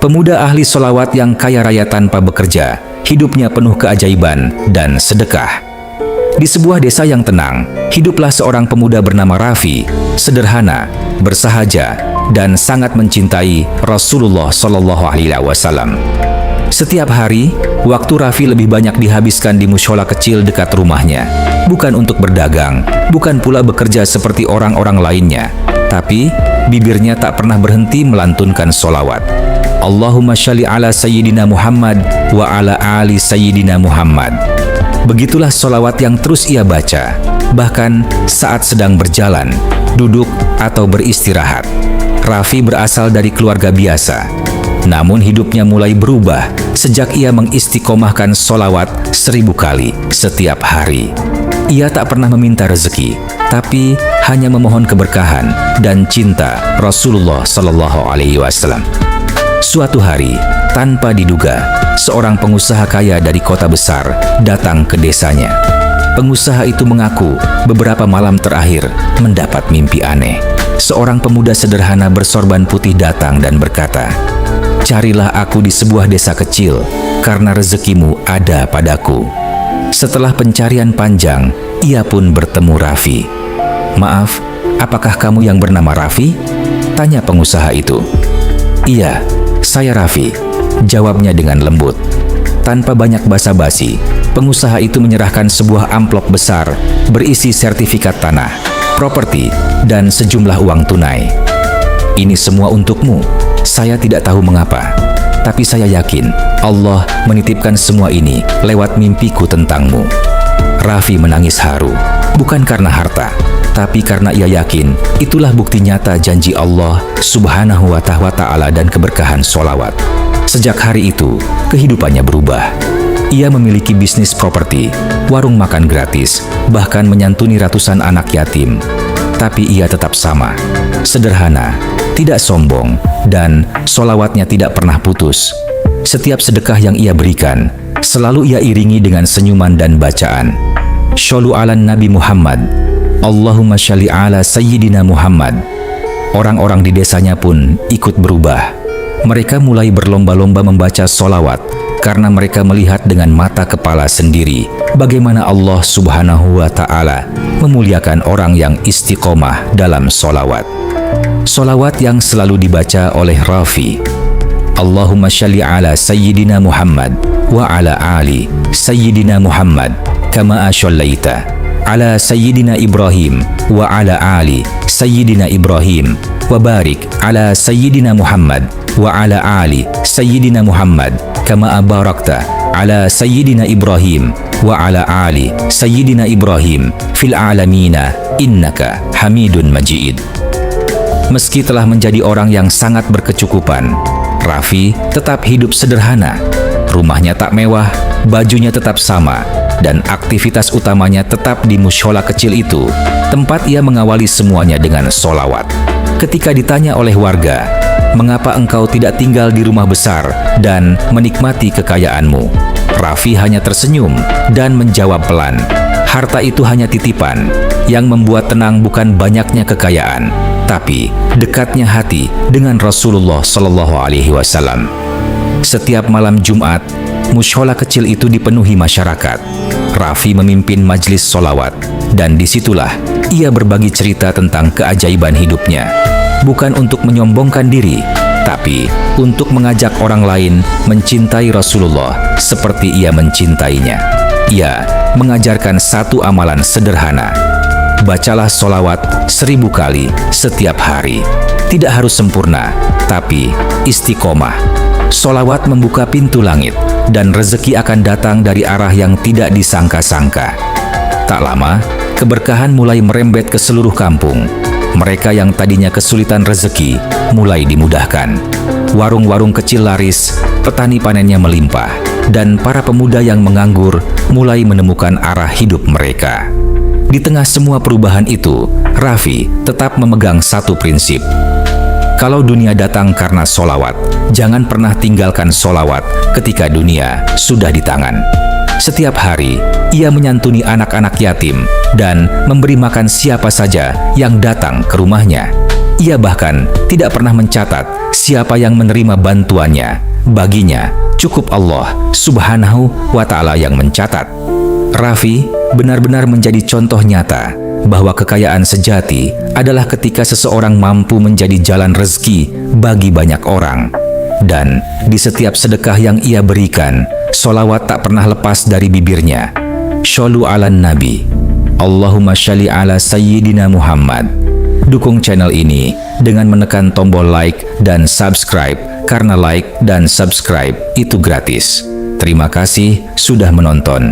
Pemuda ahli solawat yang kaya raya tanpa bekerja, hidupnya penuh keajaiban dan sedekah. Di sebuah desa yang tenang, hiduplah seorang pemuda bernama Rafi, sederhana, bersahaja, dan sangat mencintai Rasulullah SAW. Setiap hari, waktu Rafi lebih banyak dihabiskan di mushola kecil dekat rumahnya. Bukan untuk berdagang, bukan pula bekerja seperti orang-orang lainnya, tapi bibirnya tak pernah berhenti melantunkan solawat. Allahumma shalli ala Sayyidina Muhammad wa ala ali Sayyidina Muhammad. Begitulah solawat yang terus ia baca, bahkan saat sedang berjalan, duduk, atau beristirahat. Rafi berasal dari keluarga biasa, namun hidupnya mulai berubah sejak ia mengistiqomahkan solawat 1000 kali setiap hari. Ia tak pernah meminta rezeki, tapi hanya memohon keberkahan dan cinta Rasulullah SAW. Suatu hari, tanpa diduga, seorang pengusaha kaya dari kota besar datang ke desanya. Pengusaha itu mengaku beberapa malam terakhir mendapat mimpi aneh. Seorang pemuda sederhana bersorban putih datang dan berkata, "Carilah aku di sebuah desa kecil, karena rezekimu ada padaku." Setelah pencarian panjang, ia pun bertemu Rafi. "Maaf, apakah kamu yang bernama Rafi?" tanya pengusaha itu. "Iya, saya Rafi," jawabnya dengan lembut. Tanpa banyak basa-basi, pengusaha itu menyerahkan sebuah amplop besar berisi sertifikat tanah, properti, dan sejumlah uang tunai. "Ini semua untukmu. Saya tidak tahu mengapa, tapi saya yakin Allah menitipkan semua ini lewat mimpiku tentangmu." Rafi menangis haru, bukan karena harta, tapi karena ia yakin itulah bukti nyata janji Allah Subhanahu wa Ta'ala dan keberkahan solawat. Sejak hari itu, kehidupannya berubah. Ia memiliki bisnis properti, warung makan gratis, bahkan menyantuni ratusan anak yatim. Tapi ia tetap sama, sederhana, tidak sombong, dan solawatnya tidak pernah putus. Setiap sedekah yang ia berikan, selalu ia iringi dengan senyuman dan bacaan. Shollu ala Nabi Muhammad, Allahumma shalli ala Sayyidina Muhammad. Orang-orang di desanya pun ikut berubah. Mereka mulai berlomba-lomba membaca solawat karena mereka melihat dengan mata kepala sendiri bagaimana Allah Subhanahu wa Ta'ala memuliakan orang yang istiqomah dalam solawat. Solawat yang selalu dibaca oleh Rafi, Allahumma shalli ala Sayyidina Muhammad wa ala ali Sayyidina Muhammad kama ashallaita ala Sayyidina Ibrahim wa ala ali Sayyidina Ibrahim wa barik ala Sayyidina Muhammad wa ala ali Sayyidina Muhammad kama barakta ala Sayyidina Ibrahim wa ala ali Sayyidina Ibrahim fil alamina innaka Hamidun Majid. Meski telah menjadi orang yang sangat berkecukupan, Rafi tetap hidup sederhana. Rumahnya tak mewah, bajunya tetap sama, dan aktivitas utamanya tetap di mushola kecil itu, tempat ia mengawali semuanya dengan solawat. Ketika ditanya oleh warga, "Mengapa engkau tidak tinggal di rumah besar dan menikmati kekayaanmu?" Rafi hanya tersenyum dan menjawab pelan, "Harta itu hanya titipan. Yang membuat tenang bukan banyaknya kekayaan, tapi dekatnya hati dengan Rasulullah SAW." Setiap malam Jumat, mushola kecil itu dipenuhi masyarakat. Rafi memimpin majlis solawat, dan disitulah ia berbagi cerita tentang keajaiban hidupnya. Bukan untuk menyombongkan diri, tapi untuk mengajak orang lain mencintai Rasulullah seperti ia mencintainya. Ia mengajarkan satu amalan sederhana. Bacalah solawat 1000 kali setiap hari. Tidak harus sempurna, tapi istiqomah. Solawat membuka pintu langit, dan rezeki akan datang dari arah yang tidak disangka-sangka. Tak lama, keberkahan mulai merembet ke seluruh kampung. Mereka yang tadinya kesulitan rezeki mulai dimudahkan. Warung-warung kecil laris, petani panennya melimpah, dan para pemuda yang menganggur mulai menemukan arah hidup mereka. Di tengah semua perubahan itu, Rafi tetap memegang satu prinsip. Kalau dunia datang karena solawat, jangan pernah tinggalkan solawat ketika dunia sudah di tangan. Setiap hari, ia menyantuni anak-anak yatim dan memberi makan siapa saja yang datang ke rumahnya. Ia bahkan tidak pernah mencatat Siapa yang menerima bantuannya, baginya cukup Allah Subhanahu wa Ta'ala yang mencatat. Raffi benar-benar menjadi contoh nyata bahwa kekayaan sejati adalah ketika seseorang mampu menjadi jalan rezeki bagi banyak orang. Dan di setiap sedekah yang ia berikan, sholawat tak pernah lepas dari bibirnya. Shollu ala Nabi. Allahumma sholli ala Sayyidina Muhammad. Dukung channel ini dengan menekan tombol like dan subscribe, karena like dan subscribe itu gratis. Terima kasih sudah menonton.